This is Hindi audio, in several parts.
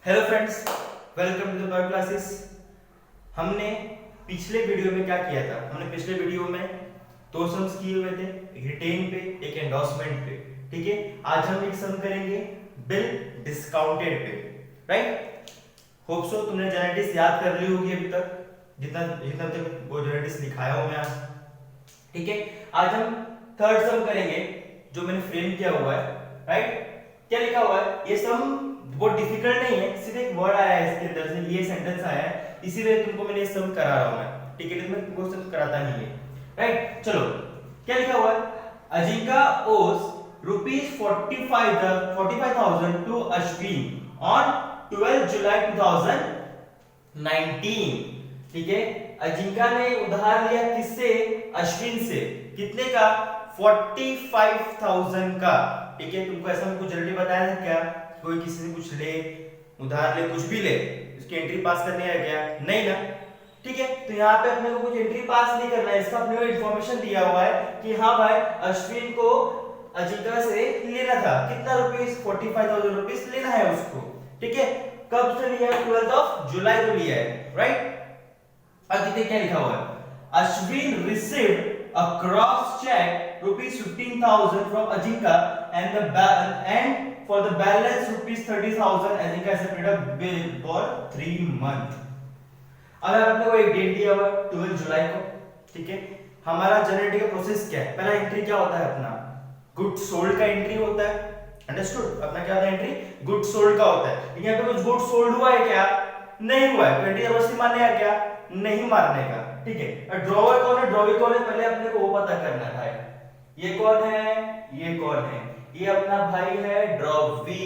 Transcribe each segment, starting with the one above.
Hello friends, welcome to the bio classes. हमने पिछले वीडियो में क्या किया था? हमने पिछले वीडियो में दो सम्स किए हुए थे, एक रिटेन पे एक एंडोर्समेंट पे। ठीक है, आज हम एक सम करेंगे bill discounted pay. Right, hope so तुमने जनरेटिस याद कर ली होगी अभी तक, जितना जितना तक वो जनरेटिस लिखाया हूं मैं आज। ठीक है, आज हम थर्ड सम करेंगे जो मैंने फ्रेम किया हुआ है। राइट, क्या लिखा हुआ है? ये सम बहुत डिफिकल्ट नहीं है, सिर्फ एक वर्ड आया है इसके अंदर से, ये सेंटेंस आया है, इसीलिए तुमको मैंने ये सम करा रहा हूं मैं। ठीक है, लेकिन मैं तुमको सम कराता नहीं है। राइट, चलो क्या लिखा हुआ है? अजिंका ओस ₹45,000 टू अश्विन ऑन 12 जुलाई 2019। ठीक है, अजिंका ने उधार लिया किससे? अश्विन से। कितने का? 45,000 का। ठीक है, तुमको ऐसा में कुछ जल्दी बताया था क्या? कोई किसी से कुछ ले, उधार ले, कुछ भी ले, उसकी एंट्री पास करनी है क्या? नहीं ना। ठीक है, तो यहाँ पे अपने को कुछ एंट्री पास नहीं करना है, इसका अपने को इन्फॉर्मेशन दिया हुआ है कि हाँ भाई अश्विन को अजिंका से लेना था कितना रुपीस? 45,000 रुपीस लेना है उसको। ठीक है, कब से लिया? 12 जुलाई को लिया है। राइट, अब देखिए क्या लिखा हुआ है? Ashwin received a cross check ₹15,000 from Ajinka and for the balance ₹30,000 Ajinka has paid a bill for 3 months। अगर आपने को एक डेट दिया हुआ 12 जुलाई को, ठीक है, हमारा जनरेटिंग का प्रोसेस क्या है? पहला एंट्री क्या होता है अपना? गुड सोल्ड का एंट्री होता है। अंडरस्टूड? अपना क्या होता है एंट्री? गुड सोल्ड का होता है। लेकिन यहाँ पे कुछ गुड सोल्ड हुआ है क्या? नहीं हुआ है। 20 जबरदस्ती मारने का क्या? नहीं मारने का। ठीक है, ड्रॉवर कौन है? ड्रॉवी कौन है? पहले अपने को वो पता करना है। ये कौन है? ये कौन है? ये अपना भाई है ड्रॉवी,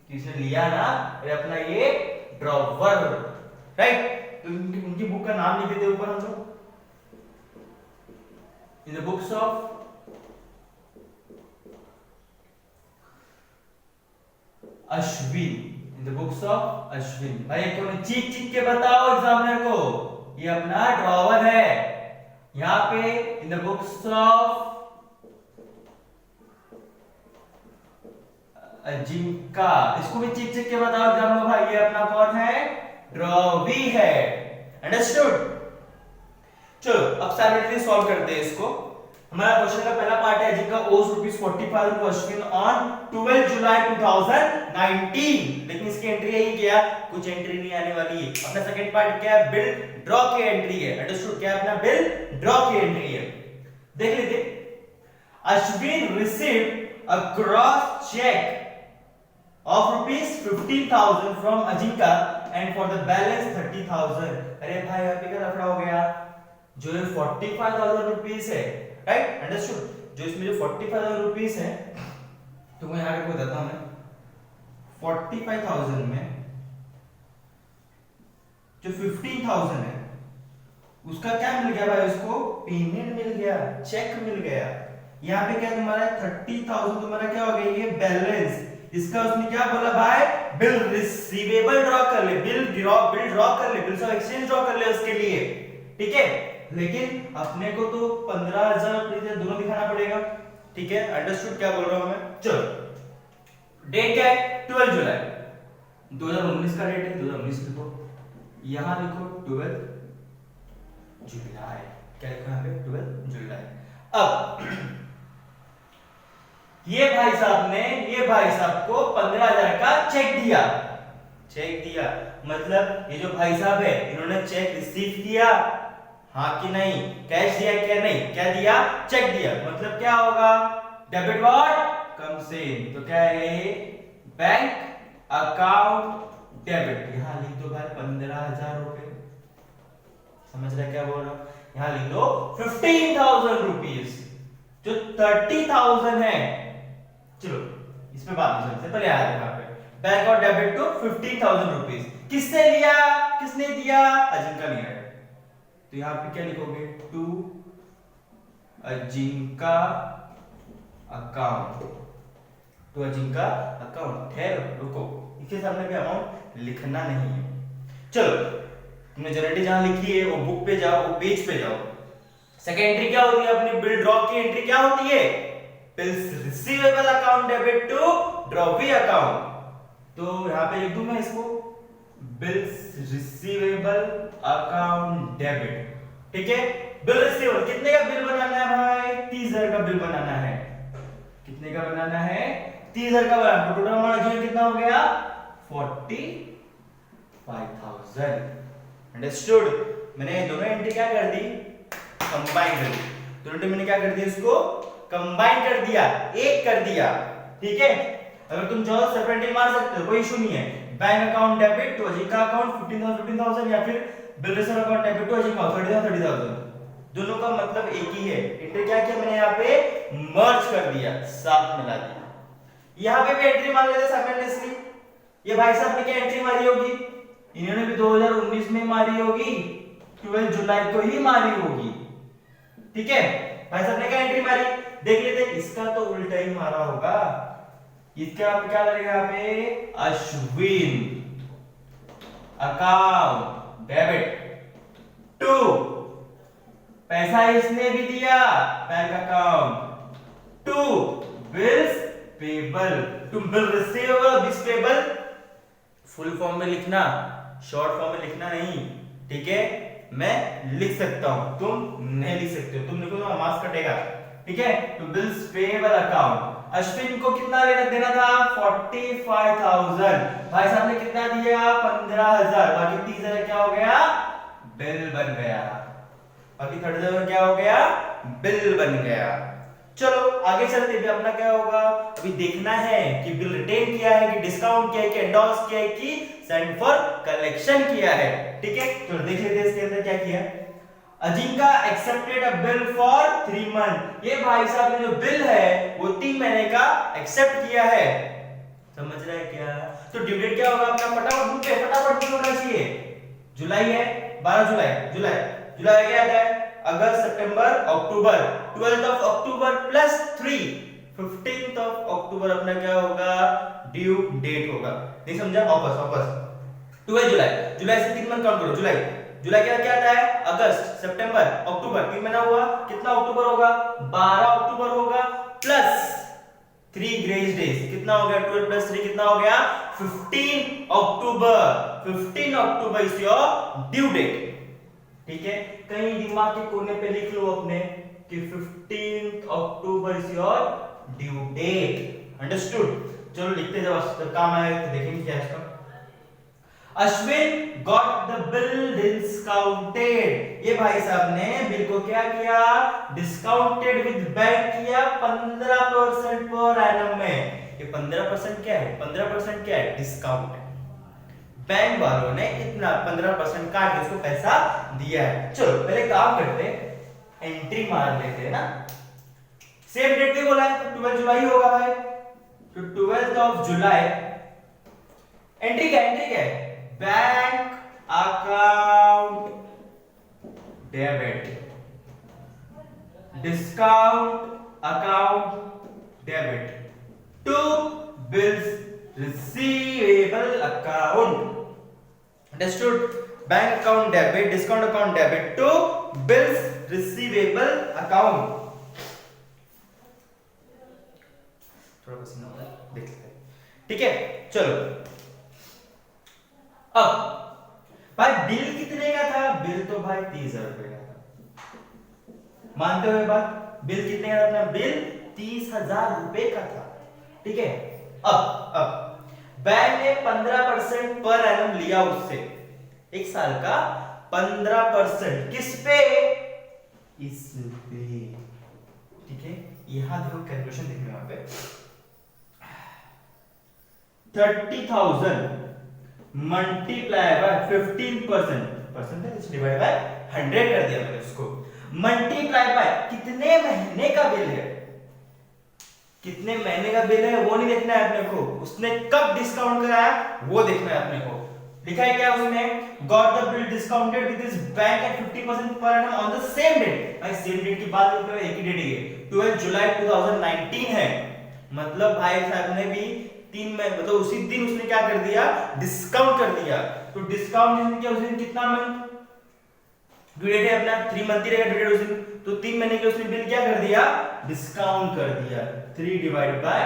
किसने लिया ना? ये अपना ये ड्रॉवर। राइट, तो उनकी बुक का नाम लिख देते ऊपर हम लोग। In the books of Ashwin, in the books of Ashwin. भाई कौन? चीख चीख के बताओ एग्जामिनर को, ये अपना ड्रॉवर है। यहां पे in the books of Ajinkya, इसको भी चीख चीख के बताओ एग्जामिनर को, भाई ये अपना कौन है? ड्रॉवी है। अंडरस्टूड? चलो अब साइमल्टेनियसली सॉल्व करते हैं इसको। हमारा क्वेश्चन का पहला पार्ट है अजिंका ओज ₹45,000 टू अश्विन ऑन 12 जुलाई 2019। लेकिन इसकी एंट्री यही क्या? कुछ एंट्री नहीं आने वाली है। अपना सेकंड पार्ट क्या है? बिल ड्रॉ की एंट्री है। अंडरस्टूड? क्या अपना बिल ड्रॉ की एंट्री है। देख लीजिए, Ashwin received a cross cheque of ₹15,000 from Ajinka and for the balance 30,000। अरे भाई यहाँ पे क्या लफड़ा हो गया? जो ये 45,000 रुपीस है, राइट? अंडरस्टूड? जो इसमें जो 45,000 रुपीस है, तो मैं यहाँ पे बताता हूँ मैं। 45,000 में जो 15,000 है उसका क्या मिल गया भाई? उसको पेमेंट मिल गया, चेक मिल गया। यहाँ पे क्या तुम्हारा 30,000 तुम्हारा क्या हो गया? ये बैलेंस। इसका उसने क्या बोला भाई? बिल रिसीवेबल ड्रॉ कर ले, बिल ड्रॉ कर ले, बिल्स ऑफ एक्सचेंज ड्रॉ कर ले उसके लिए। ठीक है, लेकिन अपने को तो 15,000 रुपए दोनों दिखाना पड़ेगा। ठीक है, अंडरस्टूड क्या बोल रहा हूं मैं? चलो डेट क्या है? 12 जुलाई 2019 का डेट है। 2019 लिखो, यहां लिखो 12 जुलाई। क्या लिखो यहां पे? 12 जुलाई। अब ये भाई साहब को 15,000 का चेक दिया। मतलब ये जो भाई साहब है इन्होंने चेक रिसीव किया, हाँ कि नहीं? कैश दिया क्या? नहीं। क्या दिया? चेक दिया। मतलब क्या होगा? Debit what? कम से। तो क्या है? Bank account debit. यहां लिख दो भाई 15,000 रुपए। समझ रहे क्या बोल रहा हूं? यहां लिख दो 15,000 रुपीस। जो 30,000 है, चलो इसमें बात नहीं करते, पहले आया यहाँ पे बैंक और डेबिट टू 15,000 रुपीस। किसने लिया? किसने दिया? अजिंका लिया है। तो यहाँ पे क्या लिखोगे? To Ajinkya account, to Ajinkya account. ठहरो, रुको, इसके सामने भी अमाउंट लिखना नहीं है। चलो तुमने जनरेटिव जहां लिखी है वो बुक पे जाओ, वो पेज पे जाओ। सेकंड एंट्री क्या होती है अपनी? बिल ड्रॉ की एंट्री क्या होती है? Bills receivable account debit to drawee account. तो यहाँ पे लिख दूं मैं इसको बिल्स रिसीवेबल अकाउंट डेबिट। ठीक है, बिल रिसीवेबल कितने का बिल बनाना है भाई? 30,000 का बिल बनाना है। कितने का बनाना है? 30,000 का बनाना। टोटल अमाउंट कितना हो गया? 45,000। अंडरस्टूड? मैंने दोनों एंट्री क्या कर दी? कंबाइन कर दी। दोनों मैंने क्या कर दिया? इसको कंबाइन कर दिया, एक कर दिया। ठीक है, अगर तुम चाहो सेपरेटली मार सकते हो, कोई इशू नहीं है। बैंक अकाउंट डेबिट टू अजीका अकाउंट 15,000 या फिर bill receive account debit to अजीका 30,000। दोनों का मतलब एक ही है। एंट्री क्या किया मैंने? यहाँ पे मर्ज कर दिया, साथ मिला दिया। यहाँ पे भी एंट्री मार लेते साइमल्टेनियसली। ये भाई साहब ने क्या एंट्री मारी होगी? इन्होंने भी 2019 में मारी होगी, 12 जुलाई को ही मारी होगी। ठीक है, भाई साहब ने क्या एंट्री मारी? देख लेते, इसका तो उल्टा ही मारा होगा। इसका आप क्या लगेगा यहाँ पे? अश्विन अकाउंट डेबिट टू, पैसा इसने भी दिया bank account, to bills payable, to bill receivable, bills payable. Full form में लिखना, शॉर्ट फॉर्म में लिखना नहीं। ठीक है, मैं लिख सकता हूं, तुम नहीं लिख सकते हो। तुम लिखो तो मार्क्स कटेगा। ठीक है, to bills payable account. Ashwin को कितना देना था? 45,000। भाई साहब ने कितना दिया? 15,000। बाकी 30,000 क्या हो गया? बिल बन गया। बाकी 30,000 क्या हो गया? बिल बन गया। चलो आगे चलते हैं। अपना क्या होगा अभी देखना है कि बिल रिटेन किया है कि डिस्काउंट किया है कि एंडोर्स किया है कि सेंड फॉर कलेक्शन किया है। ठीक है, तो देख लेते हैं इसके अंदर क्या किया। Ajinkya accepted a bill for 3 month. ये भाई साहब ने जो बिल है वो 3 महीने का एक्सेप्ट किया है। समझ रहे हैं क्या? तो ड्यू डेट क्या होगा अपना? फटाफट बुक पे फटाफट बुक होना चाहिए। जुलाई है, 12 जुलाई, जुलाई क्या आता है? अगस्त, सितंबर, अक्टूबर। 12th of October plus 3, 15th of October अपना क्या होगा? ड्यू डेट होगा। नहीं समझा? वापस 12 जुलाई, जुलाई से 3 मंथ काउंट करो। जुलाई क्या आता है? अगस्त, सितंबर, अक्टूबर, 3 महीना हुआ। कितना अक्टूबर होगा? 12 अक्टूबर होगा प्लस 3 ग्रेस डेज। कितना हो गया? 12 प्लस 3 कितना हो गया? 15 October. 15 October is your due date. ठीक है, कहीं दिमाग के कोने पे लिख लो अपने कि 15 October is your due date. Understood? चलो लिखते जाओ, काम आएगा तो देखेंगे क्या इसका। Ashwin got the bill discounted. ये भाई साहब ने बिल को क्या किया? डिस्काउंटेड विद बैंक किया 15% पर एनम में। ये 15% क्या है? 15% क्या है? डिस्काउंट है। बैंक वालों ने इतना 15% काट के उसको पैसा दिया है। चलो पहले काम करते, एंट्री मार लेते हैं ना। सेम डेट भी बोला है तो 12 जुलाई होगा भाई। तो 12th ऑफ जुलाई एंट्री क्या है? Bank account debit, discount account debit to bills receivable account. Understood? Bank account debit, discount account debit to bills receivable account. थोड़ा पसीना हो रहा है, देख लेते हैं। ठीक है, चलो अब भाई बिल कितने का था? बिल तो भाई 30,000 रुपए का था। मानते हो ये बात? बिल कितने का था अपना? बिल 30,000 रुपए का था। ठीक है, अब बैंक ने 15% पर एनम लिया उससे, एक साल का 15%। किस पे? इस पे। ठीक है, यहां देखो कैलकुलेशन देखो यहां पे 30,000 multiply by 15%, percentage divide by 100 कर दिया मैंने उसको। मल्टीप्लाई बाय कितने महीने का बिल है? कितने महीने का बिल है वो नहीं देखना है अपने को, उसने कब डिस्काउंट कराया वो देखना है अपने को। लिखा है क्या उसने? Got the bill discounted with his bank at 50% per annum on the same date. भाई सेम डेट की बात करते हैं, एक ही डेट है, 12 जुलाई 2019 है। मतलब भाई साहब ने भी 3 में मतलब उसी दिन उसने क्या कर दिया? डिस्काउंट कर दिया। तो डिस्काउंट जिसने किया उस दिन कितना मंथ ड्यू डेट है अपना? 3 मंथ ही रहेगा ड्यू डेट उस दिन। तो 3 महीने के उसने बिल क्या कर दिया? डिस्काउंट कर दिया। 3 डिवाइडेड बाय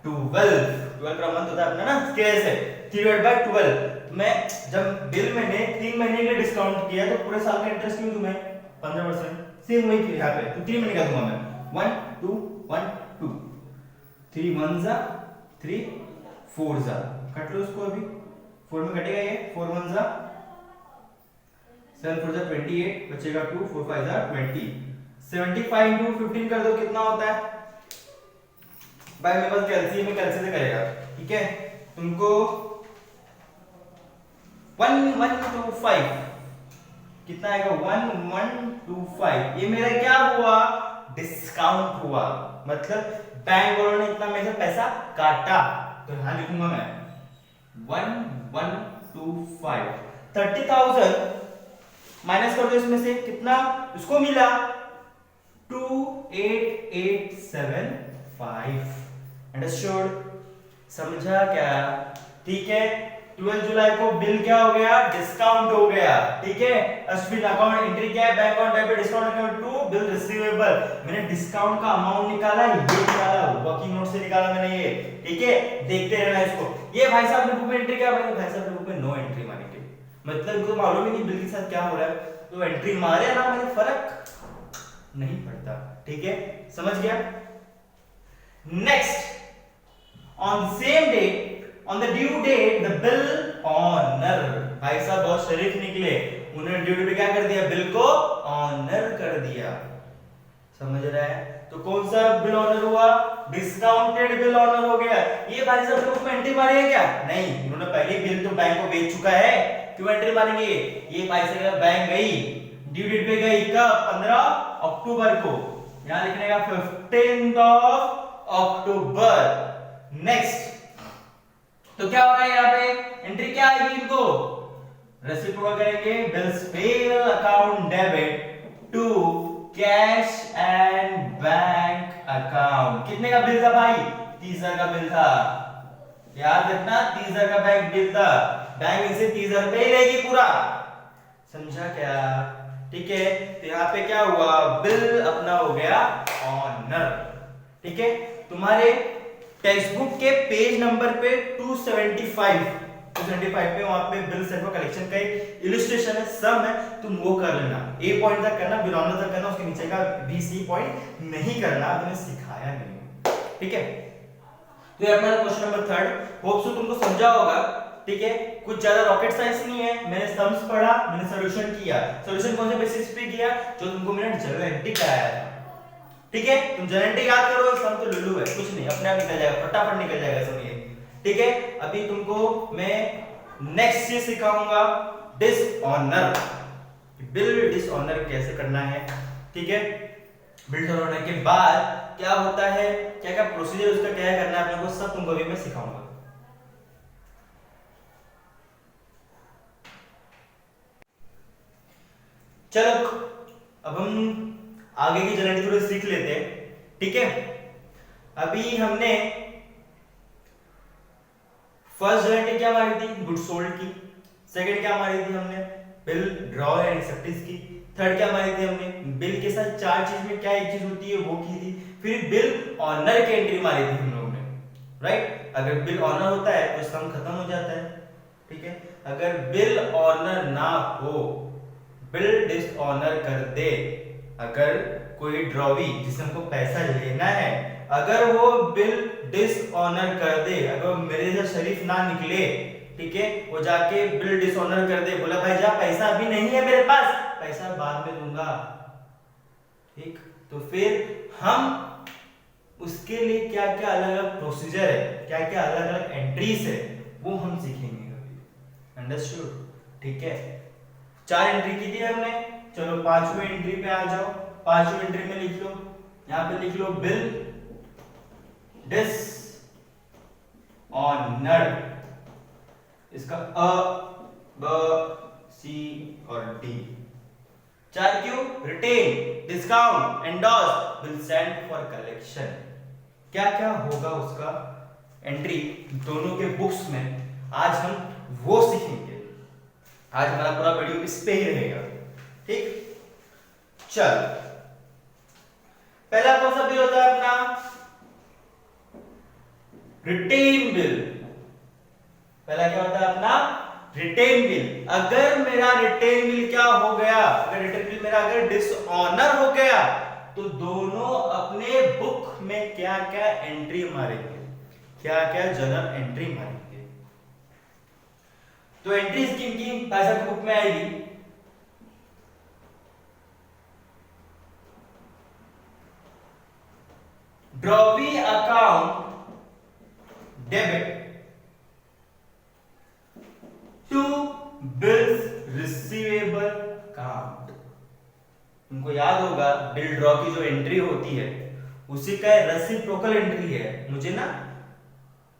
12 12 का मंथ होता है अपना ना, कैसे 3/12। मैं जब बिल मैंने 3 महीने के लिए डिस्काउंट किया तो पूरे साल का इंटरेस्ट क्यों दूं मैं 15%, सेम वही यहाँ पे तो 3 महीने का दूंगा मैं 1 2 1 2 3 1 जा 3 4 जा, कट लो उसको, अभी 4 में कटेगा ये, 4 1 जा 7 4 जा 28, बचेगा 2 4 5 जा 20, 75 into 15 कर दो, कितना होता है भाई, मेरे पास कैलसी में कैलसी से करेगा, ठीक है। तुमको 1125 कितना आएगा 1125, ये मेरा क्या हुआ, डिस्काउंट हुआ, मतलब बैंक वालों ने इतना मेरे से पैसा काटा, तो यहां लिखूंगा मैं 1125, 30,000 माइनस कर दो इसमें से, कितना इसको मिला 28875। अंडरस्टूड, समझा क्या, ठीक है। 12 जुलाई को बिल क्या हो गया, डिस्काउंट हो गया, ठीक है। अश्विन अकाउंट एंट्री क्या है, bank account debit discount account to bill receivable, मैंने डिस्काउंट का अमाउंट निकाला, ये निकाला वर्किंग नोट से निकाला मैंने ये, ठीक है। देखते रहना इसको, ये भाई साहब ने बुक में एंट्री क्या मारेंगे, भाई साहब ने बुक में नो एंट्री मारेंगे, मतलब इनको मालूम ही नहीं बिल के साथ क्या हो रहा है, तो एंट्री मारे ना मुझे फर्क नहीं पड़ता, ठीक है, समझ गया। Next, on same day on the due date the bill honour, भाई साहब बहुत शरीफ निकले, उन्होंने ड्यू डेट पे क्या कर दिया, बिल को ऑनर कर दिया, समझ रहा है। तो कौन सा बिल ऑनर हुआ, डिस्काउंटेड बिल ऑनर हो गया। ये भाई साहब लोग में एंट्री मारी है क्या, नहीं, इन्होंने पहले बिल तो बैंक को बेच चुका है, क्यों एंट्री मारेंगे, ये पैसे का बैंक गई, ड्यू डेट पे गई कब, 15 अक्टूबर को, यहां लिखने का 15 अक्टूबर। नेक्स्ट, तो क्या हो रहा है यहाँ पे, एंट्री क्या आएगी, इनको रेसिप्रोकल करेंगे, bills paid account debit to cash and bank account. कितने का बिल था भाई, 30,000 का बिल था, याद रखना 30,000 का बैंक बिल था, बैंक इनसे 30,000 रुपए ही लेगी पूरा, समझा क्या, ठीक है। तो यहाँ पे क्या हुआ, बिल अपना हो गया ऑनर, ठीक है। तुम्हारे टेक्स्ट बुक के पेज नंबर पे 275 पे वहां पे बिल सेट ऑफ कलेक्शन का एक इलस्ट्रेशन है, सम है, तुम वो कर लेना, ए पॉइंट तक करना, बिल ऑनर तक करना, उसके नीचे का बी सी पॉइंट नहीं करना, मैंने सिखाया नहीं, ठीक है। तो ये अपना क्वेश्चन नंबर 3, होप सो तुमको समझा होगा, ठीक है। कुछ ज्यादा रॉकेट साइंस नहीं है, मैंने सम्स पढ़ा, मैंने सॉल्यूशन किया, सॉल्यूशन कौन से बेसिस पे किया, जो तुमको मैंने जनरल एंट्री कराया था, ठीक है। तुम जनरल एंट्री याद करो, सम तो लुल्लू है, कुछ नहीं, अपने आप निकल जाएगा, फटाफट निकल जाएगा सब ये, ठीक है। अभी तुमको मैं नेक्स्ट चीज सिखाऊंगा, डिसऑनर, बिल डिसऑनर कैसे करना है, ठीक है। बिल डिसऑनर के बाद क्या होता है, क्या क्या प्रोसीजर उसका क्या करना है अपने को, सब तुमको अभी मैं सिखाऊंगा। चलो अब हम आगे की जनरल थोड़ी सीख लेते हैं, ठीक है। अभी हमने फर्स्ट जनरल क्या मारी थी, गुड सोल्ड की, सेकंड क्या मारी थी हमने, बिल ड्रॉ एंड एक्सेप्टेंस की, थर्ड क्या मारी थी हमने, बिल के साथ चार चीज में क्या एक चीज होती है वो की थी, फिर बिल ऑनर की एंट्री मारी थी हम लोगों ने, राइट। अगर बिल ऑनर होता है तो इसका काम खत्म हो जाता है, ठीक है। अगर बिल ऑनर ना हो, बिल डिसऑनर कर दे, अगर कोई ड्रॉवी जिससे हमको पैसा लेना है, अगर वो बिल डिसऑनर कर दे, अगर मेरे से शरीफ ना निकले, ठीक है, वो जाके बिल डिसऑनर कर दे, बोला भाई जा पैसा अभी नहीं है मेरे पास, पैसा बाद में दूंगा, ठीक, तो फिर हम उसके लिए क्या क्या अलग अलग प्रोसीजर है, क्या क्या अलग अलग एंट्रीज है, वो हम सीखेंगे अभी, अंडरस्टूड, ठीक है। 4 एंट्री की थी हमने, चलो 5वीं एंट्री पे आ जाओ, 5वीं एंट्री में लिख लो, यहां पे लिख लो बिल डिसऑनर, इसका अ ब सी और डी, 4 क्यों, retain, discount, endorse, bill sent for collection, क्या क्या होगा उसका एंट्री दोनों के बुक्स में, आज हम वो सीखेंगे, आज हमारा पूरा वीडियो इस पे ही रहेगा, ठीक। चल पहला कौन सा बिल होता है अपना, रिटेन बिल, पहला क्या होता है अपना रिटेन बिल। अगर मेरा रिटेन बिल क्या हो गया, अगर रिटेन बिल मेरा अगर डिसऑनर हो गया तो दोनों अपने बुक में क्या क्या एंट्री मारेंगे, क्या क्या जर्नल एंट्री मारेंगे। तो एंट्रीज किन की पैसा की बुक में आएगी, drawee account debit to bills receivable account. तुमको याद होगा बिल ड्रॉ की जो एंट्री होती है उसी का रेसिप्रोकल एंट्री है। मुझे ना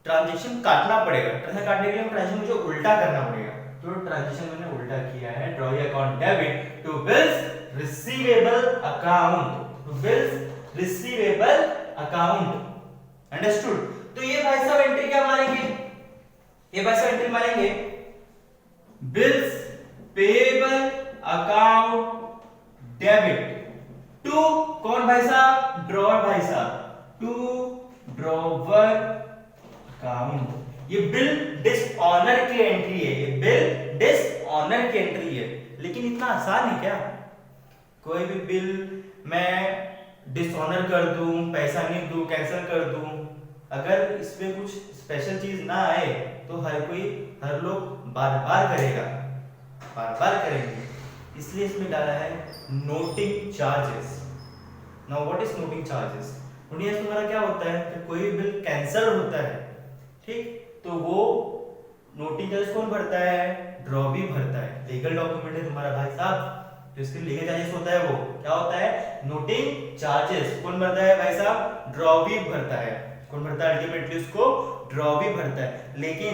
ट्रांजैक्शन काटना पड़ेगा, ट्रांजैक्शन काटने के लिए ट्रांजैक्शन मुझे उल्टा करना पड़ेगा, तो ट्रांजैक्शन मैंने उल्टा किया है, draw account debit to bills receivable account, to bills receivable account. Understood. तो ये भाई साहब एंट्री क्या मारेंगे, ये भाई साहब एंट्री मारेंगे bills payable account debit to कौन भाई साहब, ड्रॉवर भाई साहब, टू ड्रॉवर अकाउंट। ये बिल डिसऑनर की एंट्री है, ये बिल डिसऑनर की एंट्री है। लेकिन इतना आसान है क्या, कोई भी बिल मैं डिसऑनर कर दूं, पैसा नहीं दूं, कैंसिल कर दूं, अगर इसमें कुछ स्पेशल चीज ना आए तो हर लोग बार बार करेगा, बार बार करेंगे। इसलिए इसमें डाला है noting charges. Now what is noting charges, noting charges तुम्हारा क्या होता है, कि कोई बिल कैंसिल होता है, ठीक, तो वो नोटिंग चार्जेस कौन भरता है, ड्रॉवी भरता है। लीगल डॉक्यूमेंट है तुम्हारा भाई साहब, तो इसके लीगल चार्जेस होता है, वो क्या होता है, नोटिंग चार्जेस। कौन भरता है भाई साहब, ड्रॉवी भरता है। कौन भरता है, अल्टीमेटली उसको ड्रॉवी भरता है। लेकिन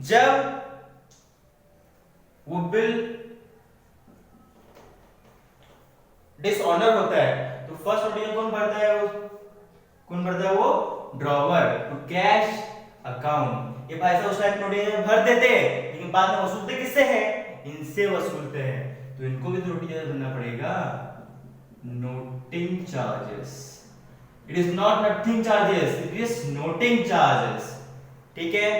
जब वो बिल डिसऑनर होता है तो फर्स्ट नोटिस कौन भरता है, कौन भरता है, वो ड्रॉवर टू कैश अकाउंट। ये पैसा उस टाइम नोटिस भर देते हैं, लेकिन बाद में वसूलते किससे हैं, इनसे वसूलते हैं, तो इनको भी नोटिस भरना पड़ेगा, noting charges. It is not nothing charges, it is noting charges. ठीक है,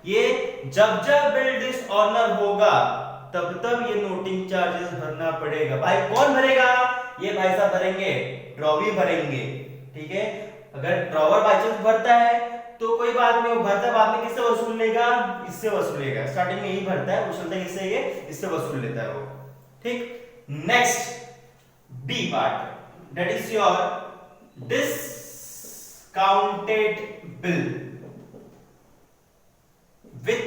ये जब जब बिल डिसऑनर होगा तब तब ये नोटिंग चार्जेस भरना पड़ेगा। भाई कौन भरेगा, ये भाई साहब भरेंगे, ड्रॉवी भरेंगे। ठीक है, अगर ड्रॉवर बाय चांस भरता है तो कोई बात नहीं, वो भरता है, बाद में किससे वसूल लेगा, इससे वसूल लेगा। स्टार्टिंग में यही भरता है, वसूलता है इससे, ये इससे वसूल लेता है वो। ठीक, next B part, that is your discounted bill with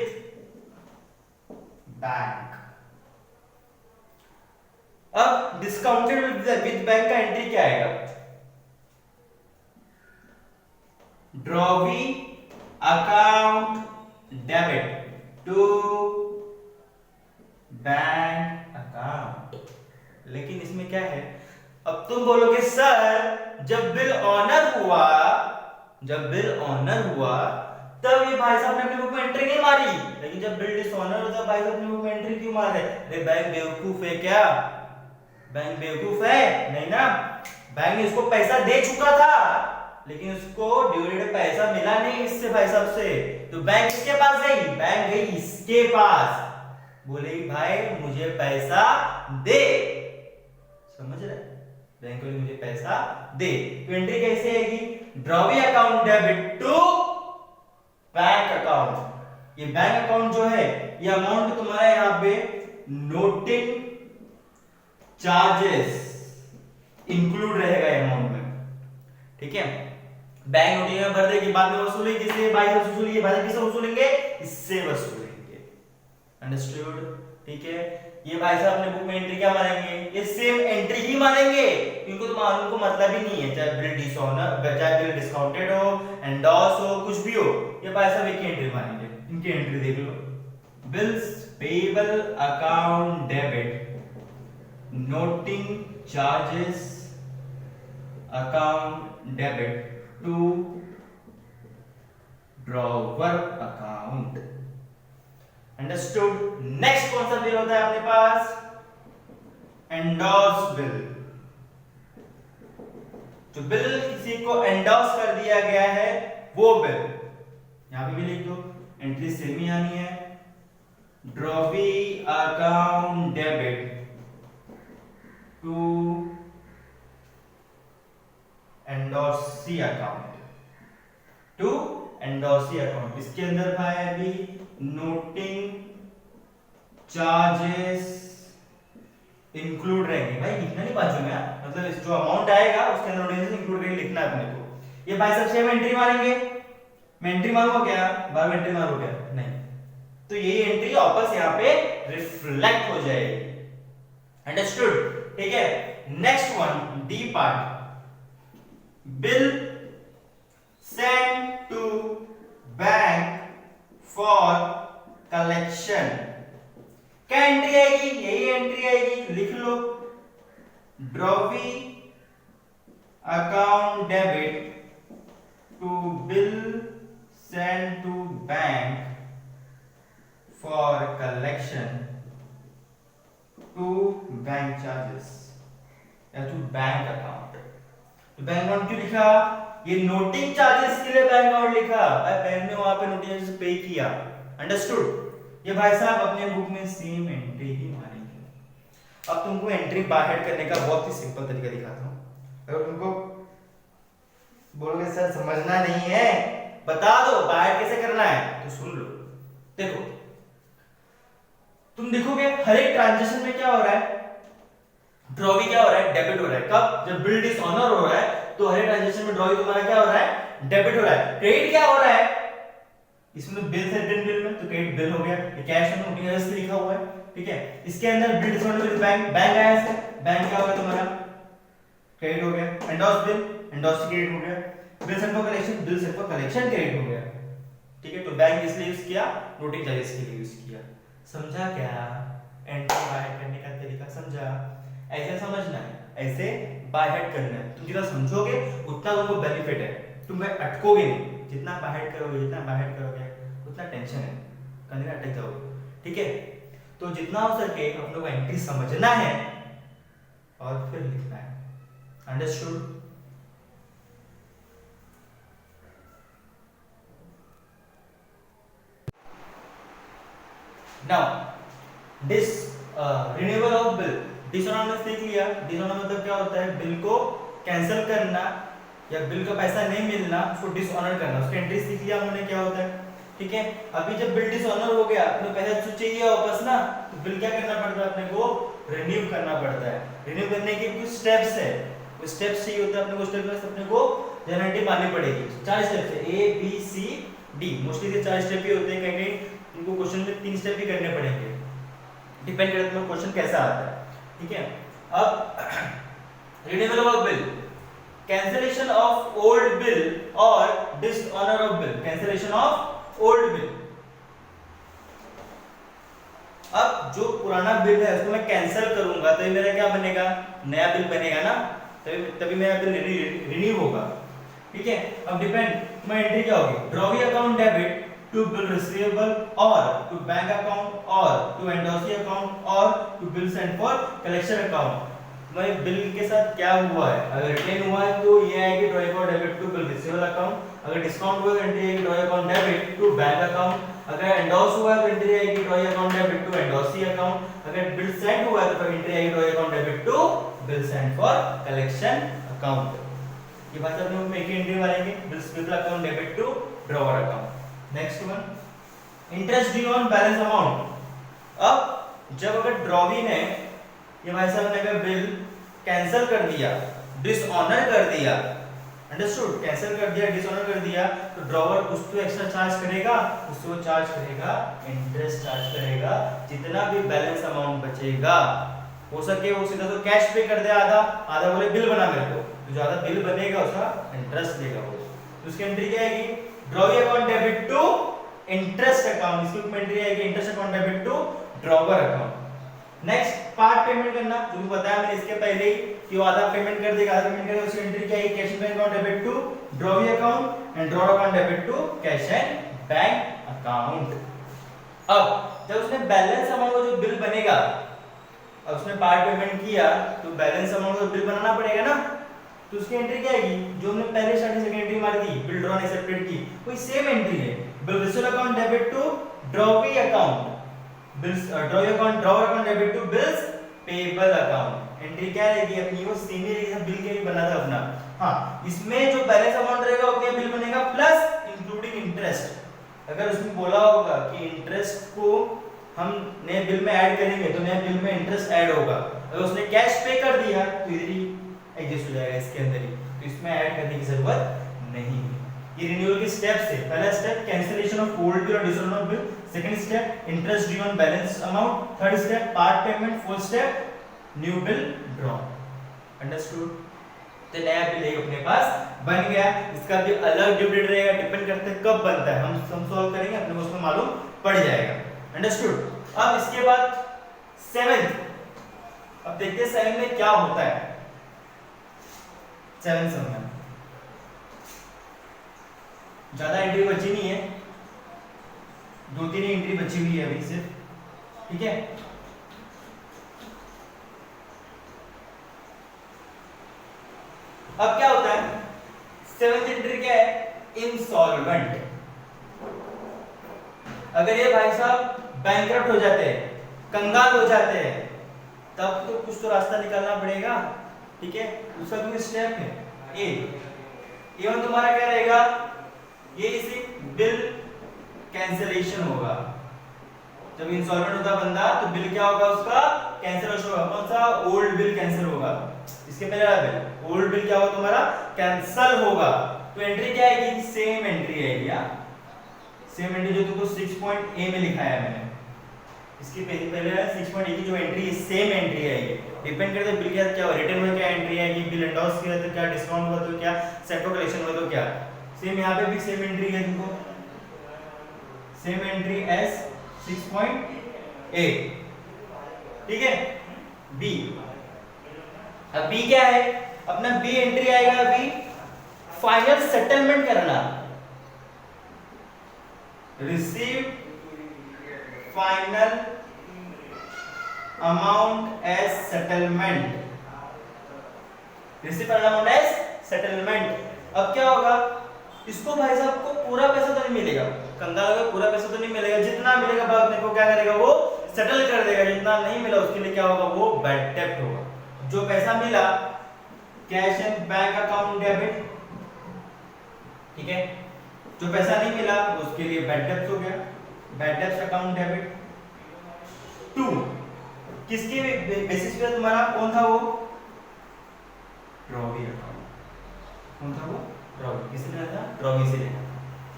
bank. अब डिस्काउंटेड विद बैंक का एंट्री क्या आएगा, drawee account debit to bank account. लेकिन इसमें क्या है, अब तुम बोलोगे सर जब बिल ऑनर हुआ, जब बिल ऑनर हुआ तब ये भाई साहब ने अपनी बुक में एंट्री नहीं मारी, लेकिन जब बिल डिसऑनर होता है भाई साहब अपनी बुक में एंट्री क्यों मार रहे? अरे बैंक बेवकूफ है क्या, बैंक बेवकूफ है नहीं ना, बैंक ने उसको पैसा दे चुका था लेकिन उसको ड्यूरेड पैसा मिला नहीं इससे भाई साहब से, तो बैंक किसके पास गई, बैंक गई इसके पास, बोले भाई मुझे पैसा दे, समझ रहे, बैंक वाले मुझे पैसा दे। तो एंट्री कैसे आएगी, drawee account debit to bank account. ये बैंक अकाउंट जो है ये अमाउंट तुम्हारा यहां पे नोटिंग चार्जेस इंक्लूड रहेगा अमाउंट में। ठीक है, बैंक नोटिंग में भर देगी, बाद में वसूलेगी किससे, भाई से वसूलेगी, भाई किससे वसूलेंगे, इससे वसूलेंगे। अंडरस्टूड। ठीक है, ये भाई साहब अपने बुक में एंट्री क्या मानेंगे, ये सेम एंट्री ही मानेंगे, इनको तो मालूम को मतलब ही नहीं है, चाहे बिल डिसऑनर, चाहे बिल डिस्काउंटेड हो, एंडोर्स हो, कुछ भी हो, ये भाई साहब एक ही एंट्री मानेंगे। इनकी एंट्री देख लो, bills payable account debit noting charges account debit to drawer account. Understood. Next कौन सा बिल होता है अपने पास, एंडोर्स बिल। जो बिल किसी को एंडोर्स कर दिया गया है वो बिल, यहाँ पे भी लिख दो, एंट्री सेम ही आनी है, drawee account debit to endorsee account, to endorsee account. इसके अंदर भाई अभी नोटिंग चार्जेस इंक्लूड रहेंगे। भाई लिखना नहीं बाजू में, मतलब इस जो अमाउंट आएगा उसके अंदर नोटिंग इंक्लूड करके लिखना है अपने को। ये भाई सब सेम एंट्री मारेंगे, मैं एंट्री मारूंगा क्या, बार एंट्री मारूं क्या, नहीं, तो यही एंट्री वापस यहाँ पे रिफ्लेक्ट हो जाएगी। अंडरस्टूड, ठीक है। Next one, D part, bill send to bank for collection. क्या एंट्री आएगी, यही एंट्री आएगी, लिख लो, drawee account debit to bill send to bank for collection to bank charges या टू बैंक अकाउंट। तो बैंक अकाउंट क्यों लिखा, ये नोटिंग चार्जेस के लिए बैंक अकाउंट लिखा, बैंक ने वहां पे नोटिंग चार्जेस पे किया। अंडरस्टूड, ये भाई साहब अपने बुक में सेम एंट्री ही मारेंगे। अब तुमको एंट्री बाहर करने का बहुत ही सिंपल तरीका दिखाता हूं। अगर तुमको बोलोगे सर समझना नहीं है, बता दो बाहर कैसे करना है, तो सुन लो। देखो तुम देखोगे हर एक ट्रांजैक्शन में क्या हो रहा है, ड्रॉवी क्या हो रहा है, डेबिट हो रहा है। कब, जब बिल डिसऑनर हो रहा है तो हर एक ट्रांजैक्शन में ड्रॉवी तुम्हारा क्या हो रहा है, डेबिट हो रहा है। क्रेडिट क्या हो रहा है, इसमें बिल से रिटर्न बिल में, तो क्रेडिट बिल हो गया, ये कैश में नोटिंग एरर्स लिखा हुआ है, ठीक है। इसके अंदर bill dishonour bill bank, bank आया है, बैंक क्या होगा तुम्हारा, क्रेडिट हो गया। एंडोर्स बिल, एंडोर्स क्रेडिट हो गया। Bill set for collection, bill set for collection credit हो गया, ठीक है। तो बैंक इसलिए यूज किया, नोटिंग चार्जेस के लिए यूज किया। समझा क्या, एंट्री बाय करने का तरीका समझा। ऐसे समझना है, ऐसे बाय हेड करना है। तुम जितना समझोगे उतना तुमको बेनिफिट है, तुम अटकोगे नहीं। जितना बाय हेड करोगे, जितना बाय हेड करोगे उतना टेंशन है, कहीं अटक जाओगे, ठीक है। तो जितना हो सके हम लोग एंट्री समझना है और फिर लिखना है। Understood. Now this renewal of bill, dishonour सीख लिया। डिसऑनर मतलब क्या होता है, बिल को कैंसिल करना या बिल का पैसा नहीं मिलना, उसको डिसऑनर करना। उसकी एंट्री सीख लिया हमने क्या होता है, ठीक है। अभी जब बिल डिसऑनर हो गया, अपने पैसा तो चाहिए वापस ना, तो बिल क्या करना पड़ता है, अपने को रिन्यू करना पड़ता है। रिन्यू करने के कुछ स्टेप्स है, कुछ स्टेप्स चाहिए होता है अपने को। स्टेप में अपने को जनरेटिव माननी पड़ेगी। 4 स्टेप्स है, A B C D, mostly ये 4 स्टेप ही होते हैं। कहीं इनको क्वेश्चन में 3 स्टेप ही करने पड़ेंगे, डिपेंड करता है क्वेश्चन कैसा आता है, ठीक है। अब renewal of bill, cancellation of old bill और dishonour of bill, cancellation of old bill. अब जो पुराना बिल है उसको मैं कैंसिल करूंगा तो मेरा क्या बनेगा, नया बिल बनेगा ना, तभी मेरा बिल रिन्यू होगा, ठीक है। अब डिपेंड तुम्हारी एंट्री क्या होगी, drawee account debit to bill receivable और टू बैंक अकाउंट और टू एंडोर्सी अकाउंट और to bill send for collection account. तुम्हारे बिल के साथ क्या हुआ है, अगर रिटर्न हुआ है तो ये आएगी draw account debit to bill receivable account. अगर डिस्काउंट हुआ तो एंट्री आएगी draw account debit to bank account. अगर एंडोर्स हुआ है तो एंट्री आएगी draw account debit to endorsee account. अगर बिल सेंड हुआ है तो एंट्री आएगी draw account debit to bill send for collection account. ये बात हम लोग एक एंट्री मारेंगे, bill receivable account debit to drawer account. Next one, interest due on balance amount. अब जब अगर ड्रॉवी ने, ये भाई साहब ने अगर बिल कैंसिल कर दिया, डिसऑनर कर दिया, अंडरस्टूड, कैंसिल कर दिया, डिसऑनर कर दिया, तो ड्रॉवर कुछ तो एक्स्ट्रा चार्ज करेगा, उससे वो चार्ज करेगा, इंटरेस्ट चार्ज करेगा। जितना भी बैलेंस अमाउंट बचेगा, हो सके वो सीधा तो कैश पे कर दे, आधा आधा बोले बिल बना मेरे को, तो ज्यादा बिल बनेगा उसका इंटरेस्ट देगा वो। तो उसकी एंट्री क्या आएगी, drawee account debit to interest account. इसकी एंट्री आएगी interest account debit to drawer account. Next part payment करना, तुमको बताया मैंने इसके पहले ही कि वो आधा पेमेंट कर देगा, आधा पेमेंट करेगा, उसकी एंट्री क्या है, cash and bank account debit to drawee account and drawer account debit to cash and bank account. अब जब उसने बैलेंस अमाउंट का जो बिल बनेगा, अब उसने पार्ट पेमेंट किया तो बैलेंस अमाउंट का बिल बनाना पड़ेगा ना, तो उसकी एंट्री क्या आएगी, जो हमने पहले स्टार्टिंग सेकंड एंट्री मारी थी, बिल ड्रॉन एक्सेप्टेड की, वही सेम एंट्री है। Bill receive account debit to drawee account, bills drawee account, drawer account debit to bills payable account. Entry क्या रहेगी अपनी, वो सेम ही रहेगी बिल के लिए बना था अपना। हाँ, इसमें जो बैलेंस अमाउंट रहेगा उतना बिल बनेगा प्लस इंक्लूडिंग इंटरेस्ट। अगर उसमें बोला होगा कि इंटरेस्ट को हम नए बिल में ऐड करेंगे तो नए बिल में इंटरेस्ट ऐड होगा, अगर उसने कैश पे कर दिया तो इधर ही एडजस्ट हो जाएगा इसके अंदर ही, तो इसमें ऐड करने की जरूरत नहीं है। ये रिन्यूअल के स्टेप्स है। पहला step cancellation of old bill और disorder of bill, second step interest due on balance amount, third step part payment, fourth step new bill draw. Understood? तो नया बिल एक अपने पास बन गया। इसका भी अलग ड्यू डेट रहेगा, डिपेंड करते है कब बनता है, हम सॉल्व करेंगे, अपने को उसमें मालूम पड़ जाएगा। अंडरस्टूड? अब इसके बाद सेवेंथ, अब देखते हैं सेवन में क्या होता है। सेवन सम में ज्यादा एंट्री बची नहीं है, 2-3 एंट्री बची हुई है अभी सिर्फ, ठीक है। अब क्या होता है, सेवेंथ एंट्री क्या है, इंसॉल्वेंट। अगर ये भाई साहब बैंकरप्ट हो जाते हैं, कंगाल हो जाते हैं, तब तो कुछ तो रास्ता निकालना पड़ेगा, ठीक है। उसका भी स्टेप है ए। एवं तुम्हारा क्या रहेगा, ये इसी बिल कैंसिलेशन होगा। जब इंसॉल्वेंट होता बंदा तो बिल क्या होगा, उसका कैंसिलेशन होगा। कौन सा, ओल्ड बिल कैंसिल होगा। इसके पहले वाला बिल, ओल्ड बिल क्या होगा तुम्हारा, कैंसिल होगा। तो एंट्री क्या आएगी, सेम एंट्री आएगी। सेम एंट्री जो तुमको 6.a में लिखा है मैंने, इसकी पहले 6.a की जो एंट्री है सेम एंट्री आएगी। डिपेंड करता है बिल क्या रिटर्न में क्या एंट्री आएगी, बिल एंडोर्स किया तो क्या, डिस्काउंट हुआ तो क्या, सेटो कलेक्शन हुआ तो क्या। सेम यहाँ पे भी सेम एंट्री है तुमको, सेम एंट्री एस 6.a, ठीक है। बी, अब बी क्या है अपना, बी एंट्री आएगा अभी फाइनल सेटलमेंट करना, receive final amount as settlement, receive final amount as settlement. अब क्या होगा, इसको भाई साहब को पूरा पैसा तो नहीं मिलेगा, कंगाल को पूरा पैसा तो नहीं मिलेगा, जितना मिलेगा बाद में को क्या करेगा, वो सेटल कर देगा। जितना नहीं मिला उसके लिए क्या होगा, वो बैड डेब्ट होगा। जो पैसा मिला cash and bank account debit, ठीक है। जो पैसा नहीं मिला उसके लिए बैड डेब्ट हो गया, बैड डेब्ट अकाउंट डेबिट। 2 किसके बेसिस पे तुम्हारा कौन था, वो ड्रॉवी अकाउंट। कौन था वो, ड्रॉवी। किसने लिया था, ड्रॉवी से लिया।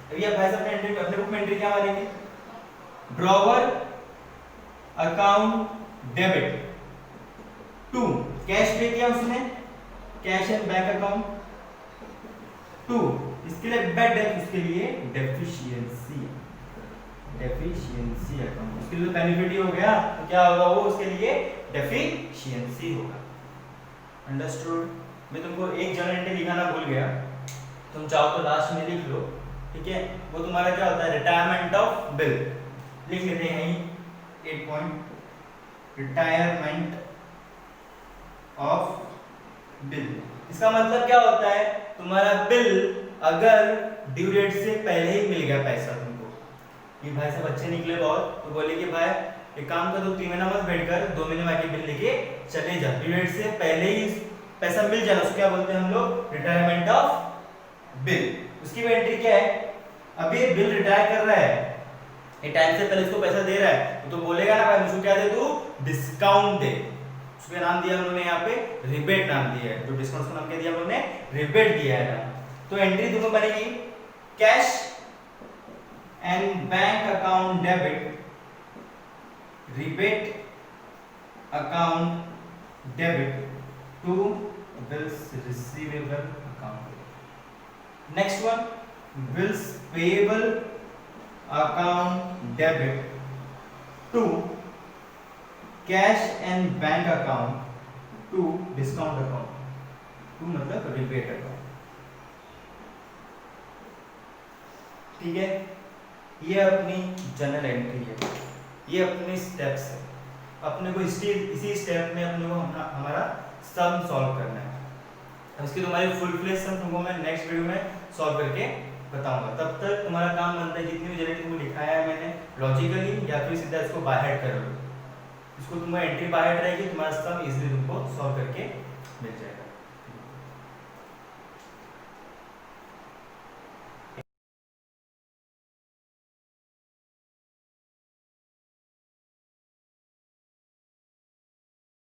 अब ये भाई साहब एंट्री अपने बुक में एंट्री क्या मारेंगे, ड्रॉवर अकाउंट डेबिट। 2 कैश पे किया उसने, कैश एंड बैंक अकाउंट। 2 इसके लिए बैड डेब्ट, उसके लिए डेफिशिएंसी, डेफिशिएंसी अकाउंट। उसके लिए बेनिफिट ही हो गया तो क्या होगा, वो उसके लिए डेफिशिएंसी होगा। अंडरस्टूड? मैं तुमको एक जर्नल एंट्री लिखाना भूल गया, तुम चाहो तो लास्ट में लिख लो, ठीक है। वो तुम्हारा क्या होता है, रिटायरमेंट ऑफ बिल। लिख लेते हैं यहीं 8 पॉइंट, रिटायरमेंट ऑफ बिल। इसका मतलब क्या होता है, तुम्हारा बिल अगर ड्यू डेट से पहले ही मिल गया पैसा तुमको, कि भाई साहब अच्छे निकले बहुत, तो बोले कि भाई एक काम कर, 3 महीना मत वेट कर, 2 महीने बाकी बिल लेके चले जा, ड्यू डेट से पहले ही पैसा मिल जाना, उसको क्या बोलते हैं हम लोग, रिटायरमेंट ऑफ बिल। उसकी भी एंट्री क्या है, अभी बिल रिटायर कर रहा है, ये टाइम से पहले इसको पैसा दे रहा है, तो बोलेगा ना भाई मुझको क्या दे, तू डिस्काउंट दे। उसका नाम दिया उन्होंने यहाँ पे रिबेट नाम दिया है, जो डिस्काउंट का नाम क्या दिया उन्होंने, रिबेट दिया है ना। तो एंट्री तुम्हें बनेगी cash and bank account debit, rebate account debit to bills receivable account. Next one, bills payable account debit to cash and bank account to discount account. To मतलब रिबेट अकाउंट, ठीक है। ये अपनी जनरल एंट्री है, ये अपने स्टेप्स है। अपने को इसी स्टेप में अपने को हमारा सम सॉल्व करना है। इसकी तुम्हारी फुल फ्लेज सम तुमको मैं नेक्स्ट वीडियो में सॉल्व करके बताऊंगा। तब तक तुम्हारा काम बनता है जितनी भी जनरेटर तुमको दिखाया है मैंने लॉजिकली या फिर सीधा इसको बाय हेड कर लो। इसको तुम्हारा एंट्री बाय हेड रहेगी, तुम्हारा सम इजीली तुमको सॉल्व करके मिल जाएगा।